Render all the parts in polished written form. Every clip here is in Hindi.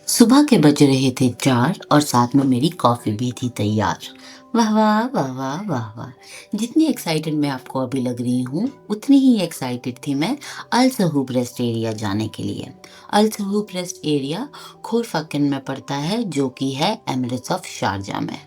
सुबह के बज रहे थे 4 और साथ में मेरी कॉफ़ी भी थी तैयार। वाह, वाह, वाह, वाह, वाह, वाह! जितनी एक्साइटेड मैं आपको अभी लग रही हूँ, उतनी ही एक्साइटेड थी मैं अल सहूब रेस्ट एरिया जाने के लिए। अल सहूब रेस्ट एरिया खोरफाकन में पड़ता है, जो कि है एमिरेट्स ऑफ शारजाह में।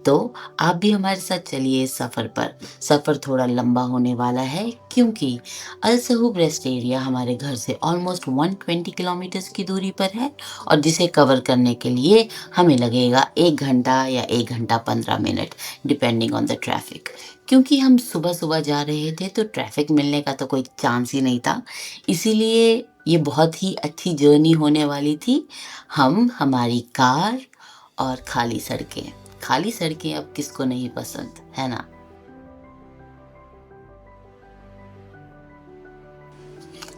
तो आप भी हमारे साथ चलिए इस सफ़र पर। सफ़र थोड़ा लंबा होने वाला है, क्योंकि अल सहूब रेस्ट एरिया हमारे घर से ऑलमोस्ट 120 किलोमीटर्स की दूरी पर है और जिसे कवर करने के लिए हमें लगेगा 1 घंटा या 1 घंटा 15 minute, depending on the traffic. क्योंकि हम सुबह-सुबह जा रहे थे तो ट्रैफ़िक मिलने का तो कोई चांस ही नहीं था। इसीलिए ये बहुत ही अच्छी जर्नी होने वाली थी। हम, हमारी कार और खाली सड़कें। खाली सड़कें अब किसको नहीं पसंद, है ना?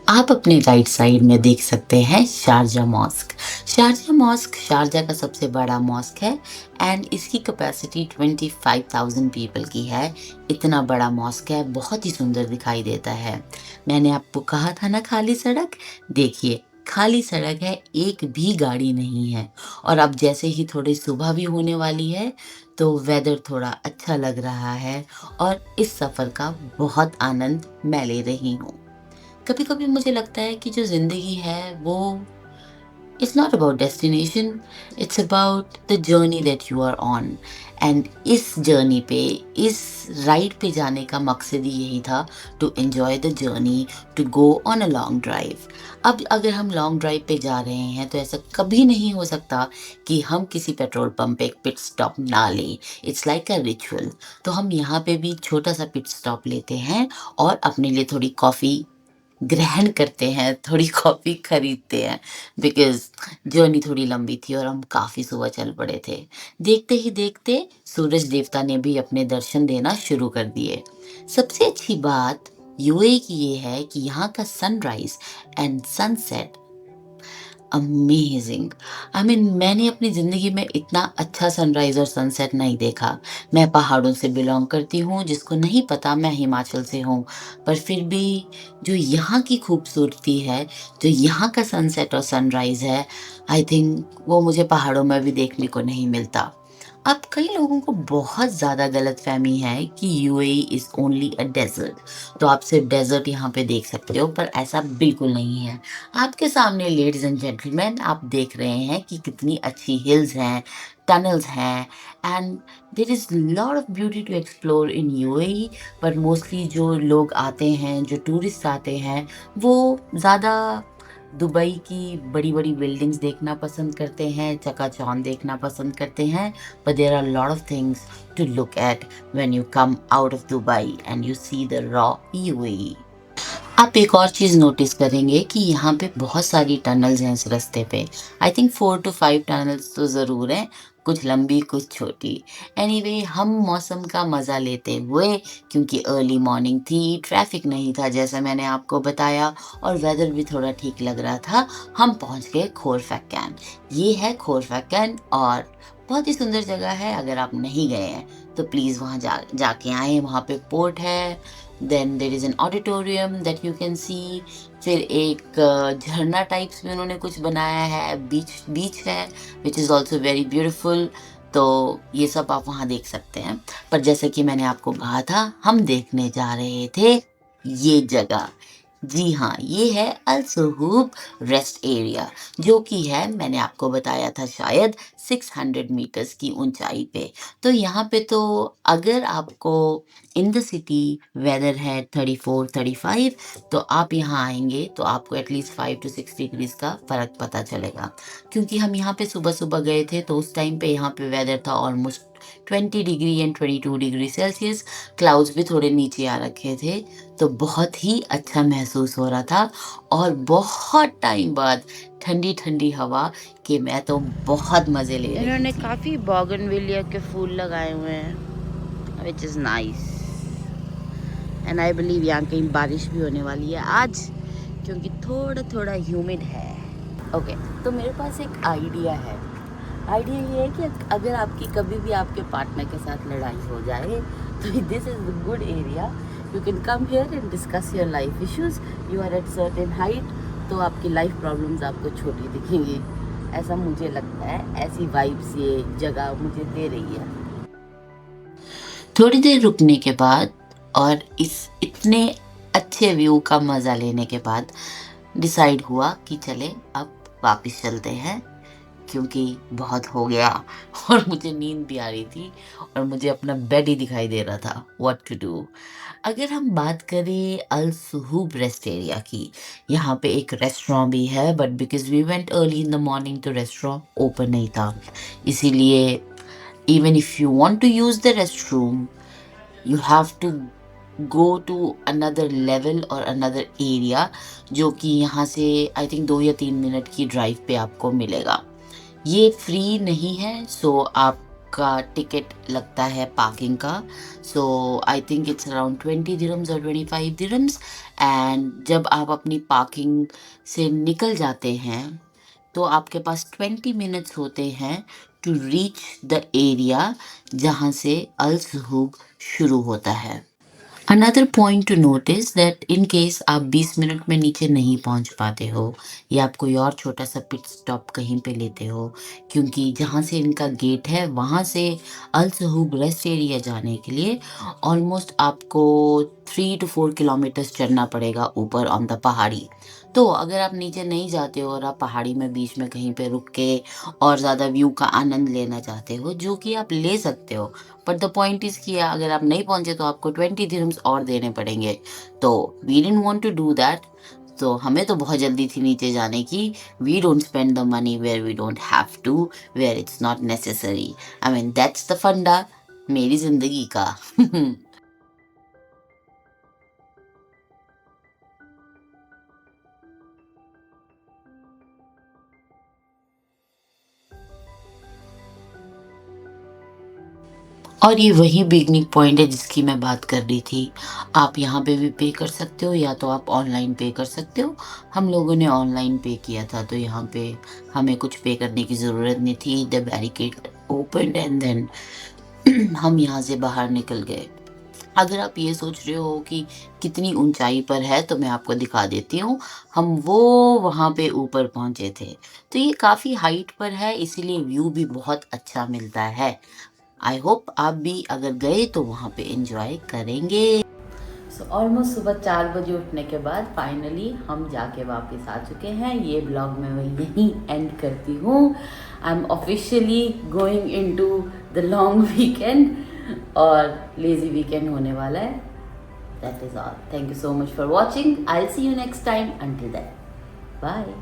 आप अपने राइट साइड में देख सकते हैं Sharjah mosque. Sharjah mosque Sharjah का सबसे बड़ा मॉस्क है एंड इसकी कैपेसिटी 25,000 पीपल की है। इतना बड़ा मॉस्क है, बहुत ही सुंदर दिखाई देता है। मैंने आपको कहा था ना खाली सड़क, देखिए खाली सड़क है, एक भी गाड़ी नहीं है। और अब जैसे ही थोड़ी सुबह भी होने वाली है, तो वेदर थोड़ा अच्छा लग रहा है और इस सफ़र का बहुत आनंद मैं ले रही हूँ। कभी-कभी मुझे लगता है कि जो ज़िंदगी है वो it's not about destination, it's about the journey that you are on. And इस जर्नी पे, इस राइड पे जाने का मकसद ही यही था, to enjoy the journey, to go on a long drive. अब अगर हम लॉन्ग ड्राइव पे जा रहे हैं तो ऐसा कभी नहीं हो सकता कि हम किसी पेट्रोल पंप पे एक पिट स्टॉप ना लें। It's like a ritual. तो हम यहाँ पे भी छोटा सा पिट स्टॉप लेते हैं और अपने लिए थोड़ी कॉफ़ी ग्रहण करते हैं, थोड़ी कॉफ़ी खरीदते हैं, बिकॉज़ जर्नी थोड़ी लंबी थी और हम काफ़ी सुबह चल पड़े थे। देखते ही देखते सूरज देवता ने भी अपने दर्शन देना शुरू कर दिए। सबसे अच्छी बात यूएई की ये है कि यहाँ का sunrise and sunset amazing. I mean मैंने अपनी ज़िंदगी में इतना अच्छा सनराइज़ और सनसेट नहीं देखा। मैं पहाड़ों से बिलॉन्ग करती हूँ, जिसको नहीं पता मैं हिमाचल से हूँ। पर फिर भी जो यहाँ की खूबसूरती है, जो यहाँ का सनसेट और सनराइज़ है, आई थिंक वो मुझे पहाड़ों में भी देखने को नहीं मिलता। अब कई लोगों को बहुत ज़्यादा गलतफ़हमी है कि UAE is only a desert. तो आप सिर्फ़ डेज़र्ट यहाँ पे देख सकते हो, पर ऐसा बिल्कुल नहीं है। आपके सामने लेडीज़ एंड जेंटलमैन आप देख रहे हैं कि कितनी अच्छी हिल्स हैं, टनल्स हैं and there is lot of beauty to explore in UAE. पर मोस्टली जो लोग आते हैं, जो टूरिस्ट आते हैं, वो ज़्यादा दुबई की बड़ी-बड़ी बिल्डिंग्स देखना पसंद करते हैं, चकाचौंध देखना पसंद करते हैं। But there are a lot of things to look at when you come out of Dubai and you see the raw UAE. आप एक और चीज़ नोटिस करेंगे कि यहाँ पे बहुत सारी टनल्स हैं इस रास्ते पे। आई थिंक 4 टू 5 टनल्स तो ज़रूर हैं, कुछ लंबी, कुछ छोटी। एनीवे हम मौसम का मज़ा लेते हुए, क्योंकि अर्ली मॉर्निंग थी, ट्रैफ़िक नहीं था जैसा मैंने आपको बताया और वेदर भी थोड़ा ठीक लग रहा था, हम पहुँच गए खोरफैक्कन। ये है खोरफैक्कन और बहुत ही सुंदर जगह है। अगर आप नहीं गए हैं, तो प्लीज़ वहाँ जाके आएँ। वहाँ पे पोर्ट है, then there is an auditorium that you can see. फिर एक झरना टाइप्स में उन्होंने कुछ बनाया है, बीच बीच है which is also very beautiful. तो ये सब आप वहाँ देख सकते हैं। पर जैसे कि मैंने आपको कहा था, हम देखने जा रहे थे ये जगह। जी हाँ, ये है अल सुहूब रेस्ट एरिया, जो कि है, मैंने आपको बताया था शायद, 600 मीटर्स की ऊंचाई पे। तो यहाँ पे तो अगर आपको इन द सिटी वेदर है 34-35, तो आप यहाँ आएंगे तो आपको एटलीस्ट 5 to 6 डिग्रीज का फ़र्क पता चलेगा। क्योंकि हम यहाँ पे सुबह सुबह गए थे तो उस टाइम पे यहाँ पे वेदर था almost 20 degree and 22 degree Celsius. Clouds भी थोड़े नीचे आ रखे थे, तो बहुत ही अच्छा महसूस हो रहा था। और बहुत टाइम बाद ठंडी ठंडी हवा के मैं तो बहुत मज़े ले रही इन्होंने थी। काफ़ी बॉगनविलिया के फूल लगाए हुए हैं, which is nice. And I believe यहाँ कहीं बारिश भी होने वाली है आज, क्योंकि थोड़ा थोड़ा ह्यूमिड है। ओके, तो मेरे पास एक आइडिया है। आइडिया ये है कि अगर आपकी कभी भी आपके पार्टनर के साथ लड़ाई हो जाए, तो this is the good area. You can come here and discuss your life issues. You are at certain height, तो आपकी लाइफ प्रॉब्लम्स आपको छोटी दिखेंगी। ऐसा मुझे लगता है, ऐसी वाइब्स ये जगह मुझे दे रही है। थोड़ी देर रुकने के बाद और इस इतने अच्छे व्यू का मज़ा लेने के बाद डिसाइड हुआ कि चले अब वापस चलते हैं, क्योंकि बहुत हो गया और मुझे नींद भी आ रही थी और मुझे अपना बेड ही दिखाई दे रहा था, व्हाट टू डू। अगर हम बात करें अल सुहूब रेस्ट एरिया की, यहाँ पे एक रेस्टोरेंट भी है, but because we went early in the morning तो रेस्टोरेंट ओपन नहीं था, इसीलिए even if you want to use the restroom, you have to go to another level or another area, जो कि यहाँ से आई थिंक 2 या 3 मिनट की ड्राइव पे आपको मिलेगा। ये फ्री नहीं है, सो आपका टिकट लगता है पार्किंग का। So I think it's around 20 dirhams और 25 दिरम्स। एंड जब आप अपनी पार्किंग से निकल जाते हैं तो आपके पास 20 मिनट्स होते हैं टू रीच द एरिया जहाँ से अल सुहूग शुरू होता है। Another point two notice that in case आप 20 मिनट में नीचे नहीं पहुंच पाते हो या आप कोई और छोटा सा पिट स्टॉप कहीं पे लेते हो, क्योंकि जहाँ से इनका गेट है वहाँ से अल सहूब रेस्ट एरिया जाने के लिए ऑलमोस्ट आपको 3 to 4 किलोमीटर्स चढ़ना पड़ेगा ऊपर ऑन द पहाड़ी। तो अगर आप नीचे नहीं जाते हो और आप पहाड़ी में बीच में कहीं पे रुक के और ज़्यादा व्यू का आनंद लेना चाहते हो, जो कि आप ले सकते हो, बट द पॉइंट इज़ कि अगर आप नहीं पहुंचे तो आपको 20 दिरम्स और देने पड़ेंगे। तो we didn't want to do that. तो हमें तो बहुत जल्दी थी नीचे जाने की। We don't spend the money where we don't have to, where it's not necessary. I mean that's the फंडा मेरी जिंदगी का। और ये वही बिगनिंग पॉइंट है जिसकी मैं बात कर रही थी। आप यहाँ पे भी पे कर सकते हो या तो आप ऑनलाइन पे कर सकते हो। हम लोगों ने ऑनलाइन पे किया था, तो यहाँ पे हमें कुछ पे करने की ज़रूरत नहीं थी। The barricade open and then हम यहाँ से बाहर निकल गए। अगर आप ये सोच रहे हो कि कितनी ऊंचाई पर है, तो मैं आपको दिखा देती हूँ। हम वो वहाँ पे ऊपर पहुँचे थे, तो ये काफ़ी हाइट पर है, इसीलिए व्यू भी बहुत अच्छा मिलता है। आई होप आप भी अगर गए तो वहाँ पे एंजॉय करेंगे। सो ऑलमोस्ट सुबह 4 बजे उठने के बाद फाइनली हम जाके वापस आ चुके हैं। ये ब्लॉग मैं यहीं एंड करती हूँ। I am officially going into the long weekend और लेजी वीकेंड होने वाला है। That is all. Thank you so much for watching. I will see you next time. Until then bye.